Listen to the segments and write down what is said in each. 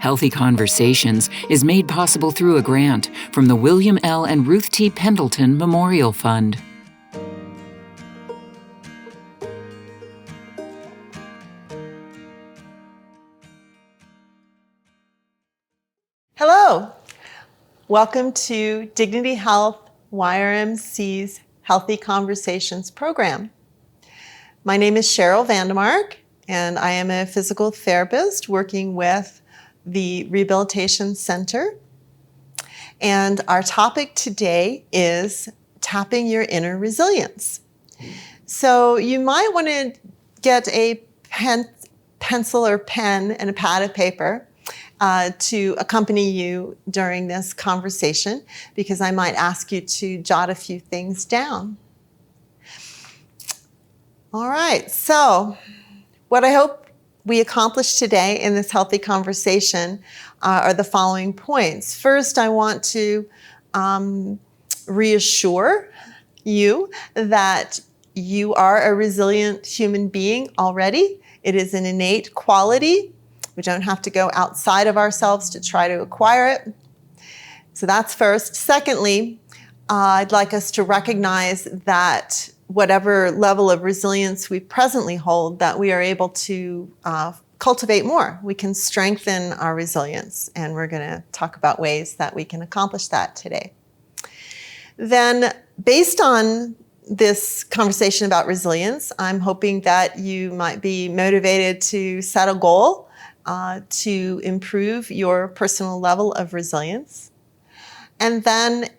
Healthy Conversations is made possible through a grant from the William L. and Ruth T. Pendleton Memorial Fund. Hello, welcome to Dignity Health YRMC's Healthy Conversations program. My name is Cheryl Van Demark, and I am a physical therapist working with the Rehabilitation Center. And our topic today is tapping your inner resilience. So you might want to get a pencil or pen and a pad of paper to accompany you during this conversation, because I might ask you to jot a few things down. All right, so what I hope we accomplish today in this healthy conversation are the following points. First, I want to reassure you that you are a resilient human being already. It is an innate quality. We don't have to go outside of ourselves to try to acquire it. So that's first. Secondly, I'd like us to recognize that whatever level of resilience we presently hold, that we are able to cultivate more. We can strengthen our resilience, and we're going to talk about ways that we can accomplish that today. Then, based on this conversation about resilience, I'm hoping that you might be motivated to set a goal to improve your personal level of resilience. And then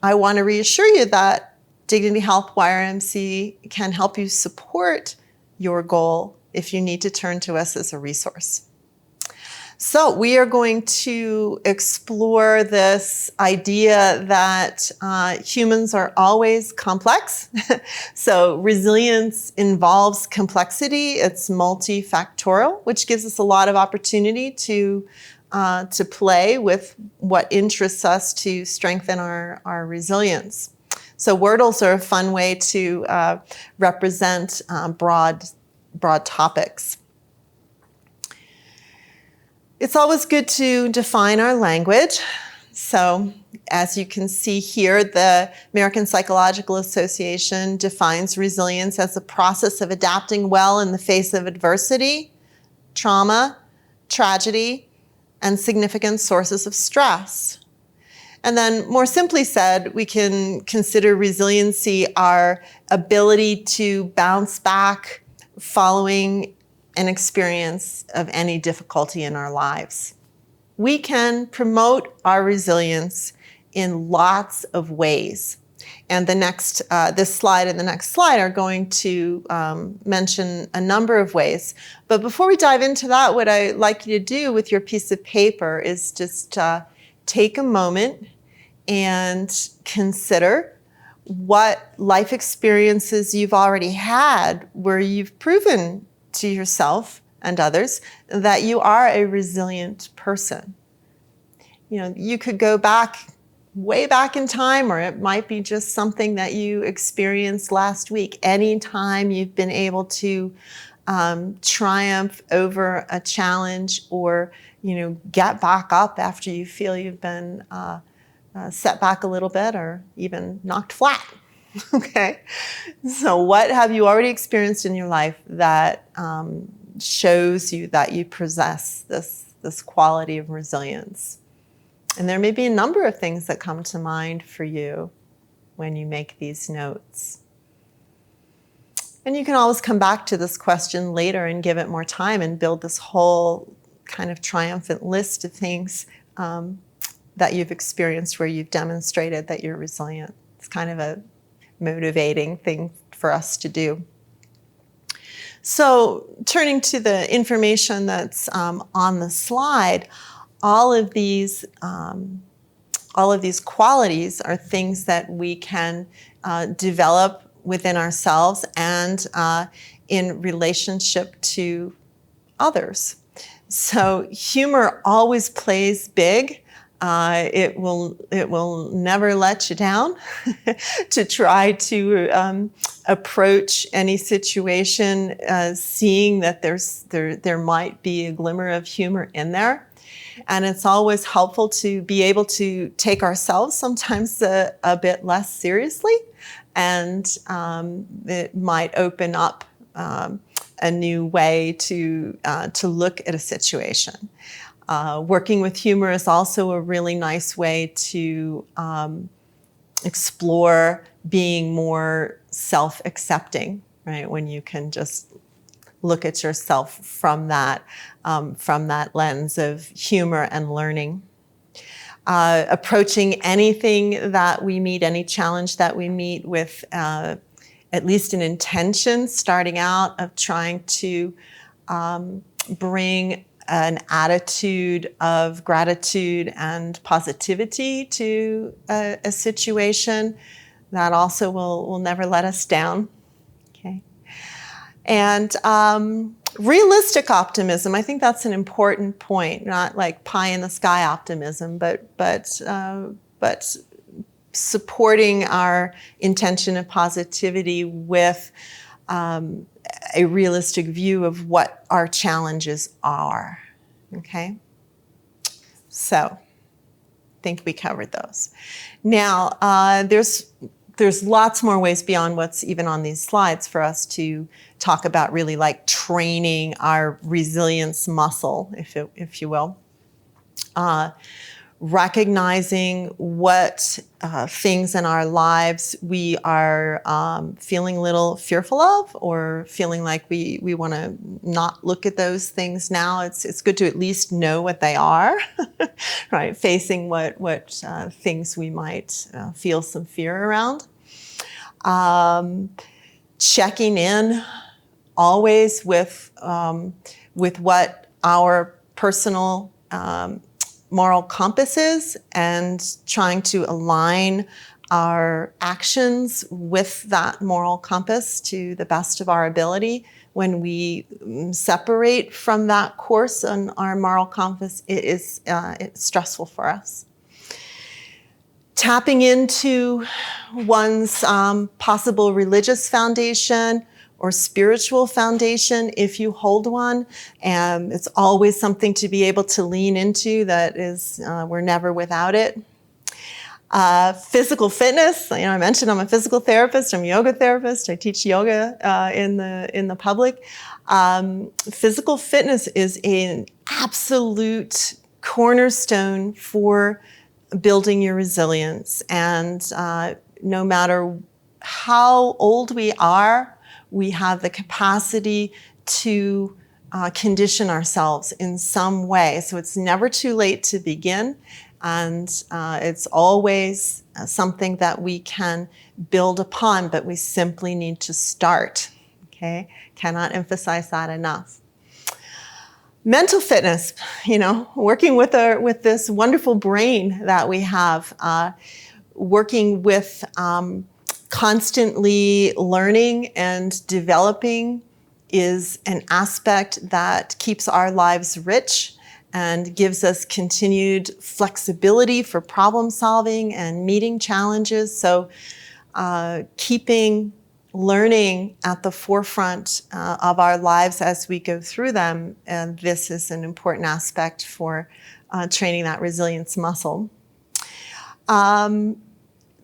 I want to reassure you that Dignity Health YRMC can help you support your goal if you need to turn to us as a resource. So we are going to explore this idea that humans are always complex. So resilience involves complexity. It's multifactorial, which gives us a lot of opportunity to play with what interests us to strengthen our resilience. So wordles are a fun way to represent broad topics. It's always good to define our language. So as you can see here, the American Psychological Association defines resilience as a process of adapting well in the face of adversity, trauma, tragedy, and significant sources of stress. And then more simply said, we can consider resiliency our ability to bounce back following an experience of any difficulty in our lives. We can promote our resilience in lots of ways. And this slide and the next slide are going to mention a number of ways. But before we dive into that, what I'd like you to do with your piece of paper is just take a moment and consider what life experiences you've already had where you've proven to yourself and others that you are a resilient person. You know, you could go way back in time, or it might be just something that you experienced last week. Anytime you've been able to triumph over a challenge, or get back up after you feel you've been set back a little bit, or even knocked flat. Okay, so what have you already experienced in your life that shows you that you possess this quality of resilience? And there may be a number of things that come to mind for you when you make these notes. And you can always come back to this question later and give it more time and build this whole kind of triumphant list of things that you've experienced where you've demonstrated that you're resilient. It's kind of a motivating thing for us to do. So turning to the information that's on the slide, all of these qualities are things that we can develop within ourselves and in relationship to others. So humor always plays big It will never let you down to try to approach any situation, seeing that there might be a glimmer of humor in there. And it's always helpful to be able to take ourselves sometimes a bit less seriously, and it might open up a new way to look at a situation. Working with humor is also a really nice way to explore being more self-accepting, right? When you can just look at yourself from that lens of humor and learning. Approaching anything that we meet, any challenge that we meet with at least an intention, starting out of trying to bring an attitude of gratitude and positivity to a situation, that also will never let us down. Okay. And realistic optimism, I think that's an important point, not like pie in the sky optimism, but supporting our intention of positivity with a realistic view of what our challenges are. Okay? So, I think we covered those. Now, there's lots more ways beyond what's even on these slides for us to talk about really like training our resilience muscle, if you will. Recognizing what things in our lives we are feeling a little fearful of, or feeling like we want to not look at those things now. It's good to at least know what they are, right? Facing what things we might feel some fear around. Checking in always with what our personal moral compass is, and trying to align our actions with that moral compass to the best of our ability. When we separate from that course on our moral compass, it's stressful for us. Tapping into one's possible religious foundation or spiritual foundation, if you hold one. And it's always something to be able to lean into. That is, we're never without it. Physical fitness. I mentioned I'm a physical therapist. I'm a yoga therapist. I teach yoga in the public. Physical fitness is an absolute cornerstone for building your resilience. And no matter how old we are, we have the capacity to condition ourselves in some way. So it's never too late to begin. And it's always something that we can build upon, but we simply need to start. Okay? Cannot emphasize that enough. Mental fitness, working with this wonderful brain that we have, working with constantly learning and developing is an aspect that keeps our lives rich and gives us continued flexibility for problem solving and meeting challenges. So keeping learning at the forefront of our lives as we go through them, and this is an important aspect for training that resilience muscle.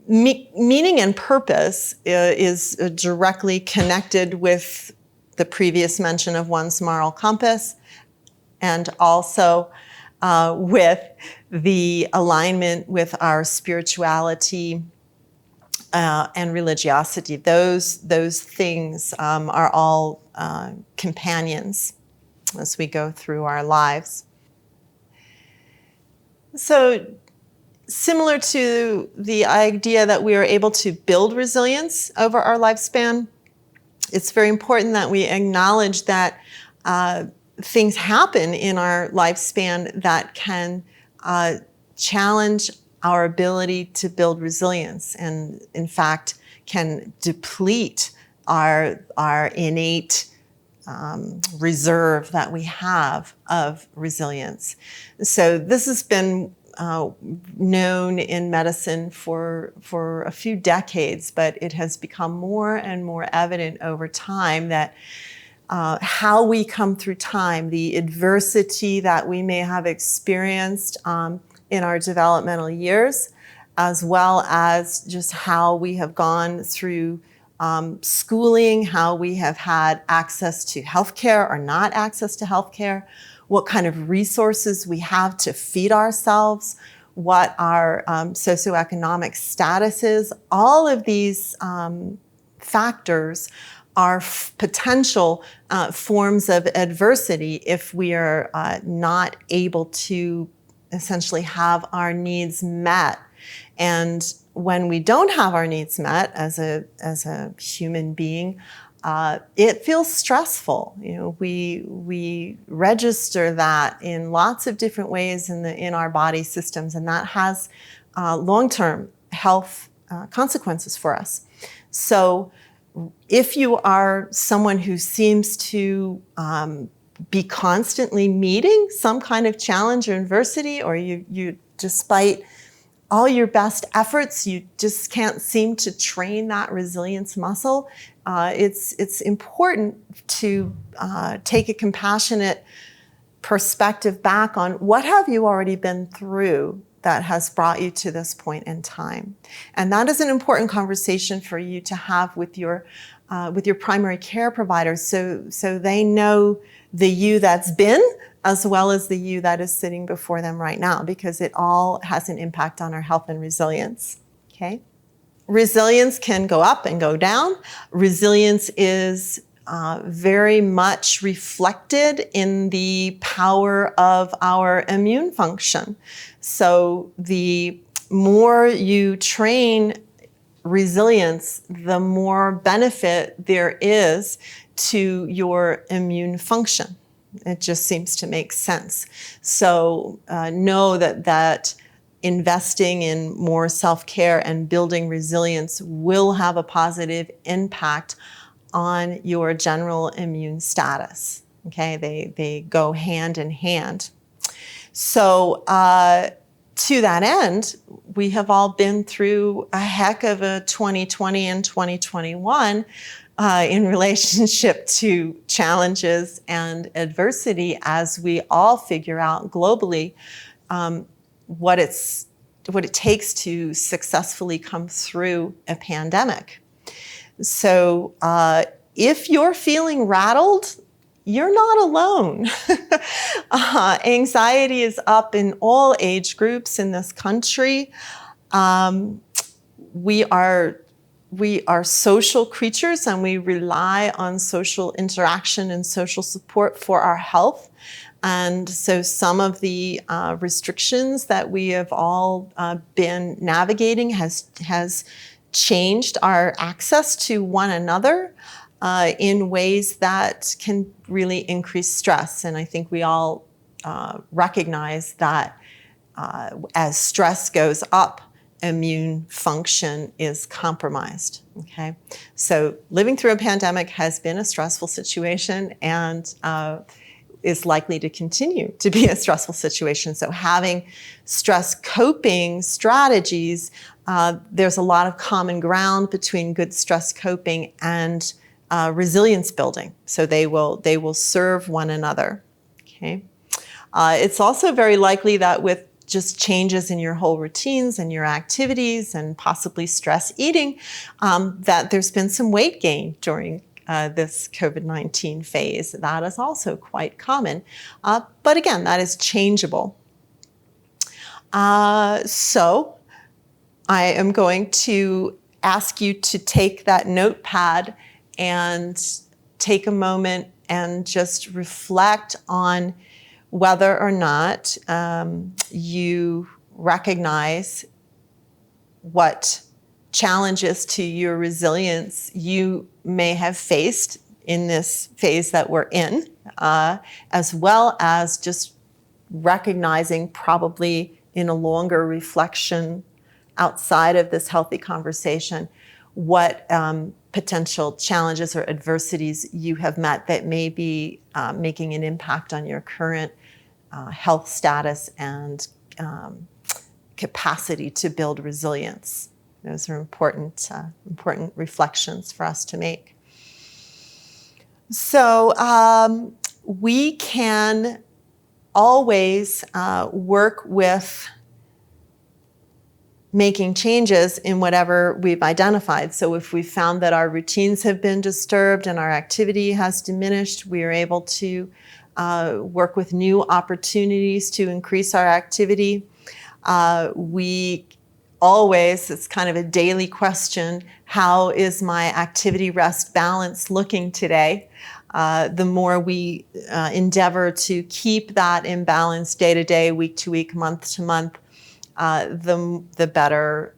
Meaning and purpose is directly connected with the previous mention of one's moral compass, and also with the alignment with our spirituality and religiosity. Those things are all companions as we go through our lives. So, similar to the idea that we are able to build resilience over our lifespan, it's very important that we acknowledge that things happen in our lifespan that can challenge our ability to build resilience, and in fact can deplete our innate reserve that we have of resilience. So this has been known in medicine for a few decades, but it has become more and more evident over time that how we come through time, the adversity that we may have experienced in our developmental years, as well as just how we have gone through schooling, how we have had access to healthcare or not access to healthcare, what kind of resources we have to feed ourselves, what our socioeconomic status is. All of these factors are potential forms of adversity if we are not able to essentially have our needs met. And when we don't have our needs met as a human being, it feels stressful. We register that in lots of different ways in our body systems, and that has long-term health consequences for us. So if you are someone who seems to be constantly meeting some kind of challenge or adversity, or you despite all your best efforts, you just can't seem to train that resilience muscle, it's important to take a compassionate perspective back on what have you already been through that has brought you to this point in time. And that is an important conversation for you to have with your primary care providers, so they know the you that's been as well as the you that is sitting before them right now, because it all has an impact on our health and resilience. Okay? Resilience can go up and go down. Resilience is very much reflected in the power of our immune function. So the more you train resilience, the more benefit there is to your immune function. It just seems to make sense. So know that investing in more self-care and building resilience will have a positive impact on your general immune status. Okay, they go hand in hand. So to that end, we have all been through a heck of a 2020 and 2021 in relationship to challenges and adversity, as we all figure out globally what it takes to successfully come through a pandemic. So if you're feeling rattled, you're not alone. Anxiety is up in all age groups in this country. We are social creatures, and we rely on social interaction and social support for our health. And so some of the restrictions that we have all been navigating has changed our access to one another in ways that can really increase stress. And I think we all recognize that as stress goes up, immune function is compromised. Okay, so living through a pandemic has been a stressful situation, and is likely to continue to be a stressful situation. So having stress coping strategies, there's a lot of common ground between good stress coping and resilience building. So they will serve one another. Okay, it's also very likely that with just changes in your whole routines and your activities and possibly stress eating, that there's been some weight gain during this COVID-19 phase. That is also quite common. But again, that is changeable. So I am going to ask you to take that notepad and take a moment and just reflect on whether or not you recognize what challenges to your resilience you may have faced in this phase that we're in, as well as just recognizing, probably in a longer reflection outside of this healthy conversation, what potential challenges or adversities you have met that may be making an impact on your current health status and capacity to build resilience. Those are important reflections for us to make. So we can always work with making changes in whatever we've identified. So if we found that our routines have been disturbed and our activity has diminished, we are able to work with new opportunities to increase our activity. We always, it's kind of a daily question, how is my activity rest balance looking today? The more we endeavor to keep that imbalance day to day, week to week, month to month, the better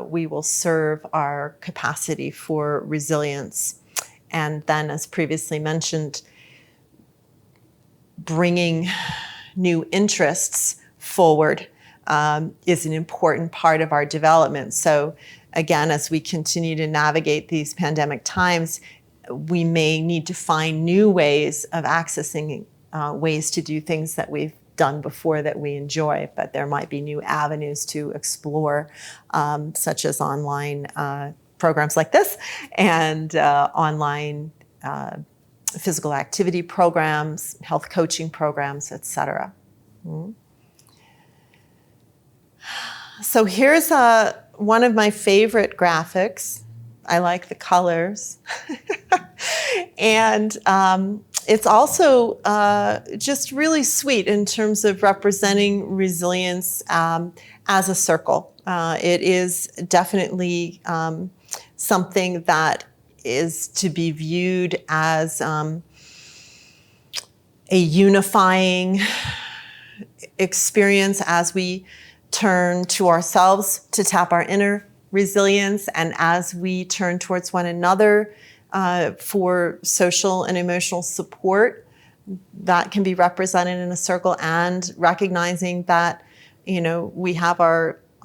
we will serve our capacity for resilience. And then, as previously mentioned, bringing new interests forward is an important part of our development. So again, as we continue to navigate these pandemic times, we may need to find new ways of accessing ways to do things that we've done before that we enjoy, but there might be new avenues to explore, such as online programs like this and online physical activity programs, health coaching programs, etc. So here's one of my favorite graphics. I like the colors. And it's also just really sweet in terms of representing resilience as a circle. It is definitely something that is to be viewed as a unifying experience as we turn to ourselves to tap our inner resilience, and as we turn towards one another for social and emotional support. That can be represented in a circle, and recognizing that, we have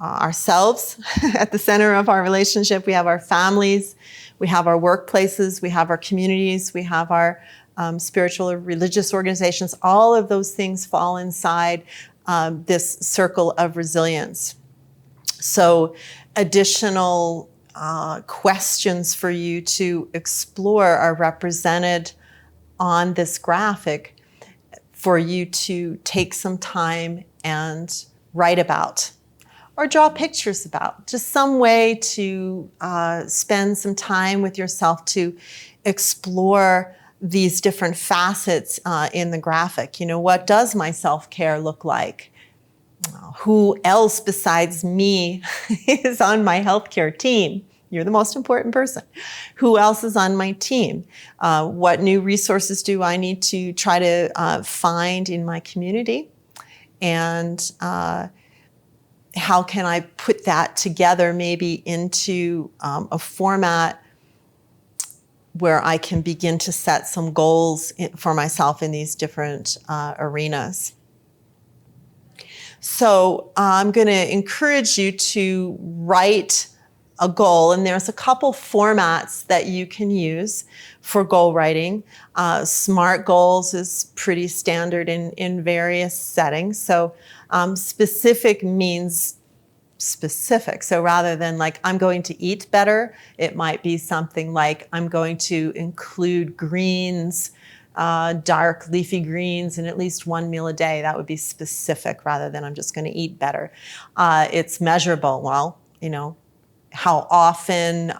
ourselves at the center of our relationship. We have our families, we have our workplaces, we have our communities, we have our spiritual or religious organizations. All of those things fall inside this circle of resilience. So additional questions for you to explore are represented on this graphic for you to take some time and write about or draw pictures about. Just some way to spend some time with yourself to explore these different facets in the graphic. What does my self-care look like? Who else besides me is on my healthcare team? You're the most important person. Who else is on my team? What new resources do I need to try to find in my community? And how can I put that together maybe into a format where I can begin to set some goals for myself in these different arenas? So I'm going to encourage you to write a goal, and there's a couple formats that you can use for goal writing. SMART goals is pretty standard in various settings. So specific means specific. So rather than like, I'm going to eat better, it might be something like, I'm going to include greens, dark leafy greens in at least one meal a day. That would be specific rather than I'm just going to eat better. It's measurable. Well, how often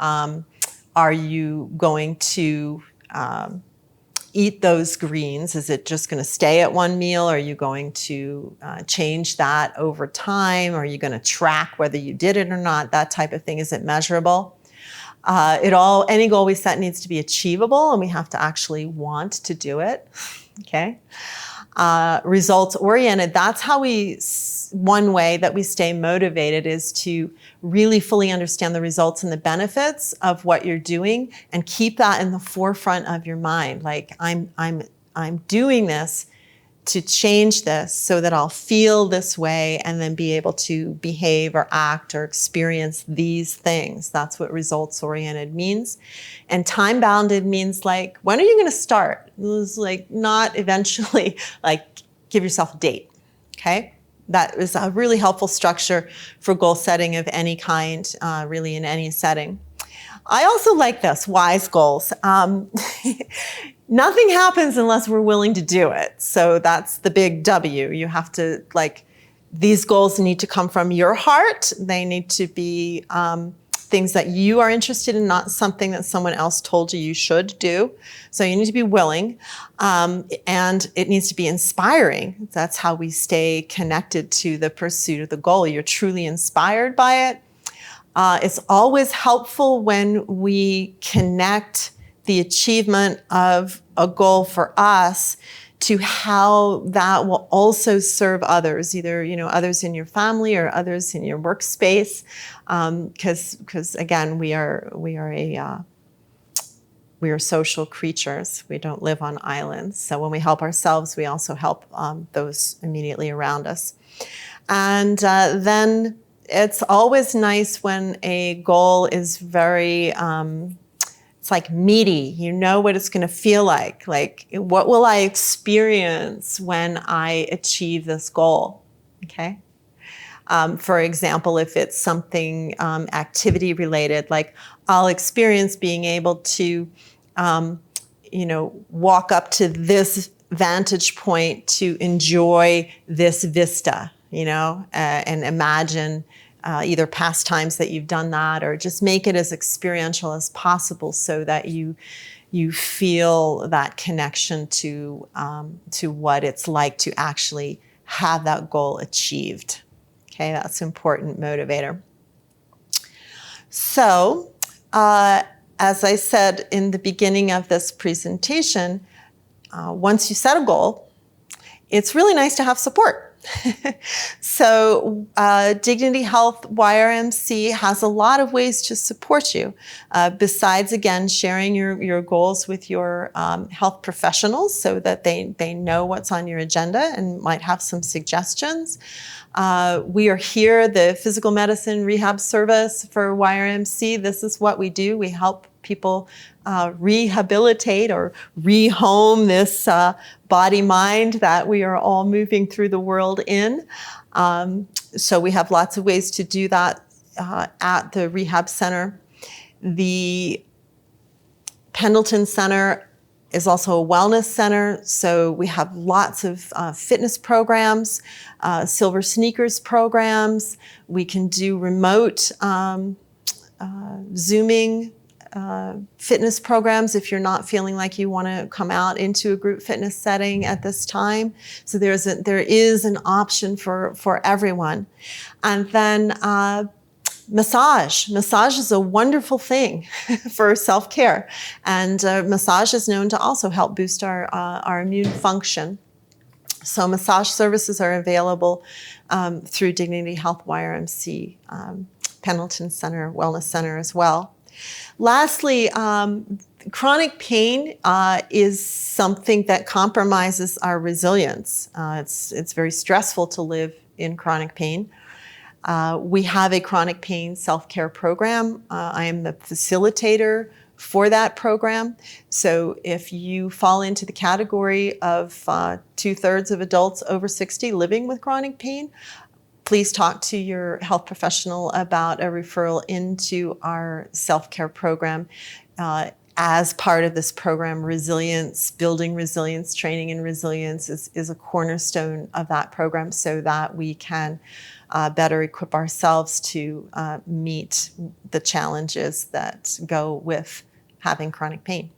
are you going to eat those greens? Is it just going to stay at one meal? Are you going to change that over time? Are you going to track whether you did it or not? That type of thing. Is it measurable? Any goal we set needs to be achievable, and we have to actually want to do it. Okay. Results oriented. That's how one way that we stay motivated is to really fully understand the results and the benefits of what you're doing, and keep that in the forefront of your mind. Like, I'm doing this to change this so that I'll feel this way and then be able to behave or act or experience these things. That's what results oriented means. And time bounded means like, when are you going to start? It was like, not eventually, like, give yourself a date. Okay. That is a really helpful structure for goal setting of any kind, really in any setting. I also like this, WISE goals. Nothing happens unless we're willing to do it. So that's the big W. You have to, these goals need to come from your heart. They need to be things that you are interested in, not something that someone else told you should do. So you need to be willing, and it needs to be inspiring. That's how we stay connected to the pursuit of the goal. You're truly inspired by it. It's always helpful when we connect the achievement of a goal for us to how that will also serve others, either others in your family or others in your workspace, because again, we are social creatures. We don't live on islands. So when we help ourselves, we also help those immediately around us. And then it's always nice when a goal is very it's like meaty. You know what it's going to feel like. Like, what will I experience when I achieve this goal? Okay. For example, if it's something activity related, like I'll experience being able to, walk up to this vantage point to enjoy this vista, and imagine either past times that you've done that, or just make it as experiential as possible so that you feel that connection to what it's like to actually have that goal achieved. Okay, that's an important motivator. So, as I said in the beginning of this presentation, once you set a goal, it's really nice to have support. So Dignity Health YRMC has a lot of ways to support you, besides, again, sharing your goals with your health professionals so that they know what's on your agenda and might have some suggestions. We are here, the physical medicine rehab service for YRMC. This is what we do. We help people rehabilitate or rehome this body-mind that we are all moving through the world in. So we have lots of ways to do that at the rehab center. The Pendleton Center is also a wellness center, so we have lots of fitness programs, silver sneakers programs. We can do remote Zooming fitness programs if you're not feeling like you want to come out into a group fitness setting at this time. So there is an option for everyone. And then massage. Massage is a wonderful thing for self-care. And massage is known to also help boost our immune function. So massage services are available through Dignity Health YRMC, Pendleton Center, Wellness Center as well. Lastly, chronic pain is something that compromises our resilience. It's very stressful to live in chronic pain. We have a chronic pain self-care program. I am the facilitator for that program. So if you fall into the category of 2/3 of adults over 60 living with chronic pain, please talk to your health professional about a referral into our self-care program. As part of this program, resilience, building resilience, training in resilience is a cornerstone of that program so that we can better equip ourselves to meet the challenges that go with having chronic pain.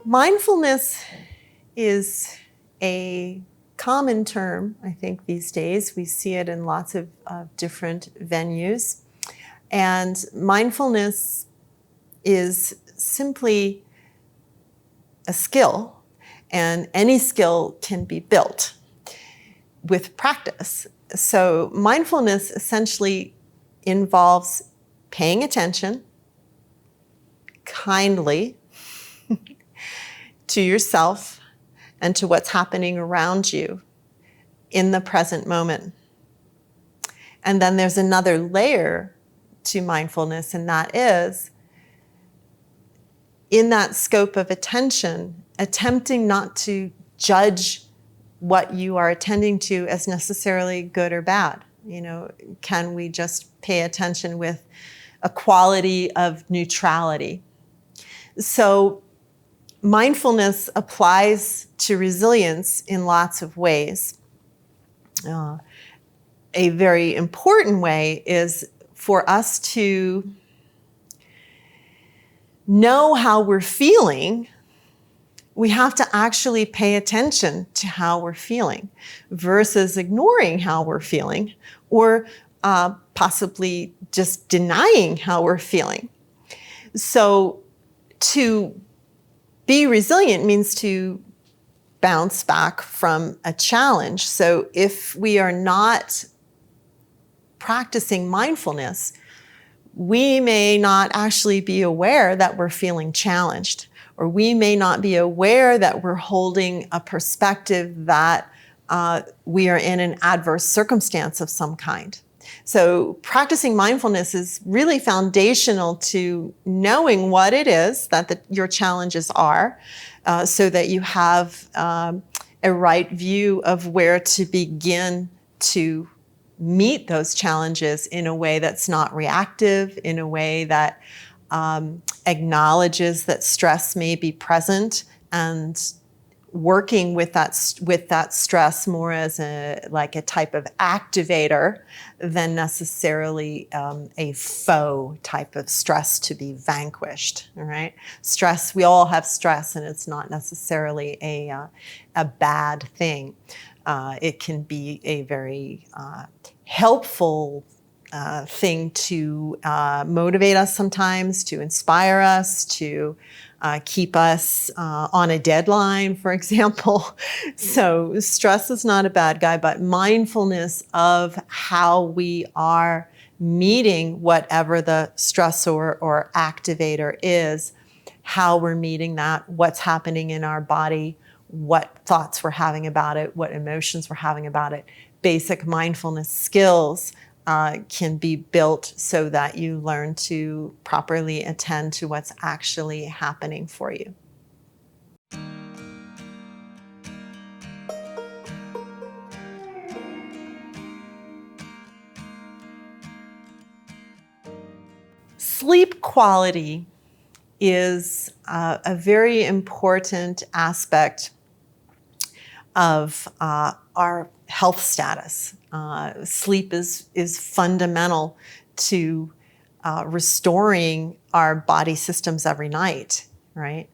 Mindfulness is a common term, I think, these days. We see it in lots of different venues. And mindfulness is simply a skill, and any skill can be built with practice. So mindfulness essentially involves paying attention kindly to yourself and to what's happening around you in the present moment. And then there's another layer to mindfulness, and that is, in that scope of attention, attempting not to judge what you are attending to as necessarily good or bad. Can we just pay attention with a quality of neutrality? So mindfulness applies to resilience in lots of ways. A very important way is for us to know how we're feeling. We have to actually pay attention to how we're feeling versus ignoring how we're feeling, or possibly just denying how we're feeling. So to be resilient means to bounce back from a challenge. So if we are not practicing mindfulness, we may not actually be aware that we're feeling challenged, or we may not be aware that we're holding a perspective that we are in an adverse circumstance of some kind. So practicing mindfulness is really foundational to knowing what it is that your challenges are, so that you have a right view of where to begin to meet those challenges in a way that's not reactive, in a way that acknowledges that stress may be present, and working with that stress more as a type of activator than necessarily a foe type of stress to be vanquished. All right, stress. We all have stress, and it's not necessarily a bad thing. It can be a very helpful thing to motivate us sometimes, to inspire us, to keep us on a deadline, for example. So stress is not a bad guy, but mindfulness of how we are meeting whatever the stressor or activator is, how we're meeting that, what's happening in our body, what thoughts we're having about it, what emotions we're having about it. Basic mindfulness skills can be built so that you learn to properly attend to what's actually happening for you. Sleep quality is a very important aspect of our health status. Sleep is fundamental to restoring our body systems every night, right?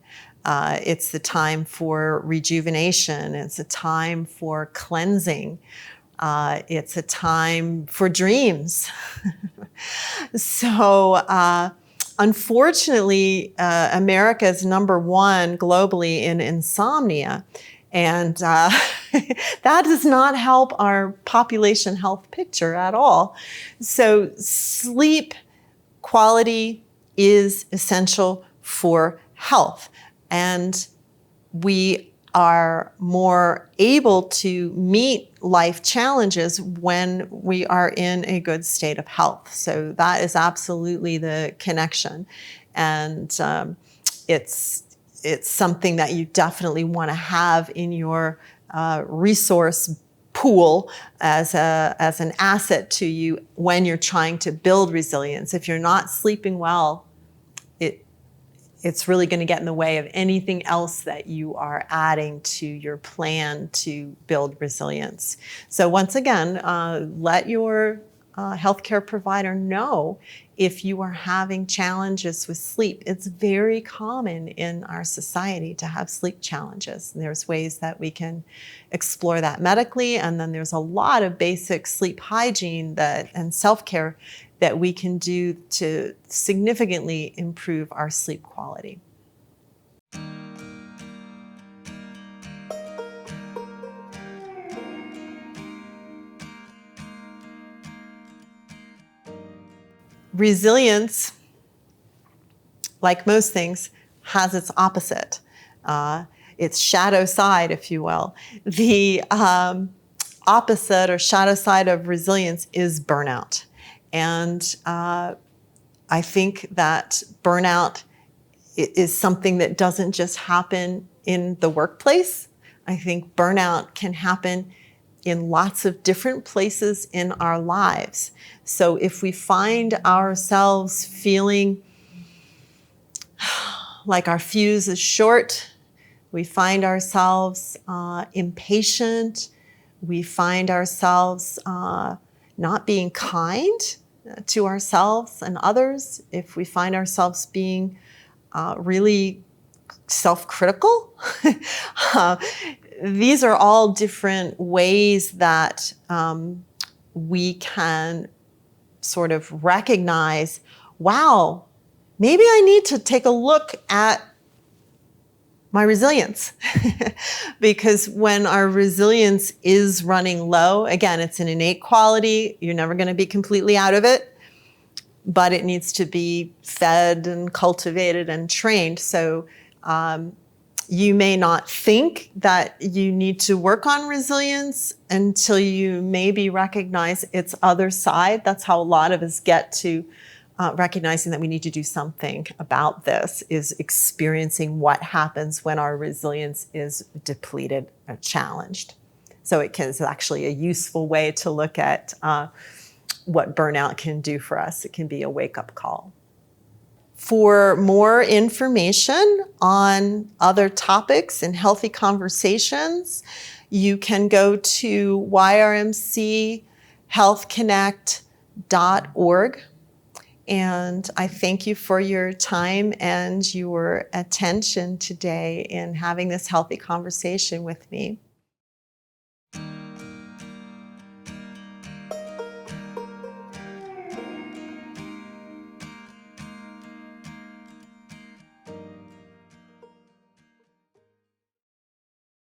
It's the time for rejuvenation. It's a time for cleansing. It's a time for dreams. So, unfortunately, America is number one globally in insomnia. And that does not help our population health picture at all. So sleep quality is essential for health. And we are more able to meet life challenges when we are in a good state of health. So that is absolutely the connection. And it's something that you definitely want to have in your resource pool as an asset to you when you're trying to build resilience. If you're not sleeping well, it's really going to get in the way of anything else that you are adding to your plan to build resilience. So once again, let your healthcare provider know if you are having challenges with sleep. It's very common in our society to have sleep challenges. There's ways that we can explore that medically, and then there's a lot of basic sleep hygiene and self-care that we can do to significantly improve our sleep quality. Resilience, like most things, has its opposite. Its shadow side, if you will. The opposite or shadow side of resilience is burnout. And I think that burnout is something that doesn't just happen in the workplace. I think burnout can happen in lots of different places in our lives. So if we find ourselves feeling like our fuse is short, we find ourselves impatient, we find ourselves not being kind to ourselves and others, if we find ourselves being really self-critical, these are all different ways that we can sort of recognize, wow, maybe I need to take a look at my resilience. Because when our resilience is running low, again, it's an innate quality. You're never going to be completely out of it, but it needs to be fed and cultivated and trained. So you may not think that you need to work on resilience until you maybe recognize its other side. That's how a lot of us get to recognizing that we need to do something about this, is experiencing what happens when our resilience is depleted or challenged. So it's actually a useful way to look at what burnout can do for us. It can be a wake-up call. For more information on other topics in Healthy Conversations, you can go to yrmchealthconnect.org. And I thank you for your time and your attention today in having this healthy conversation with me.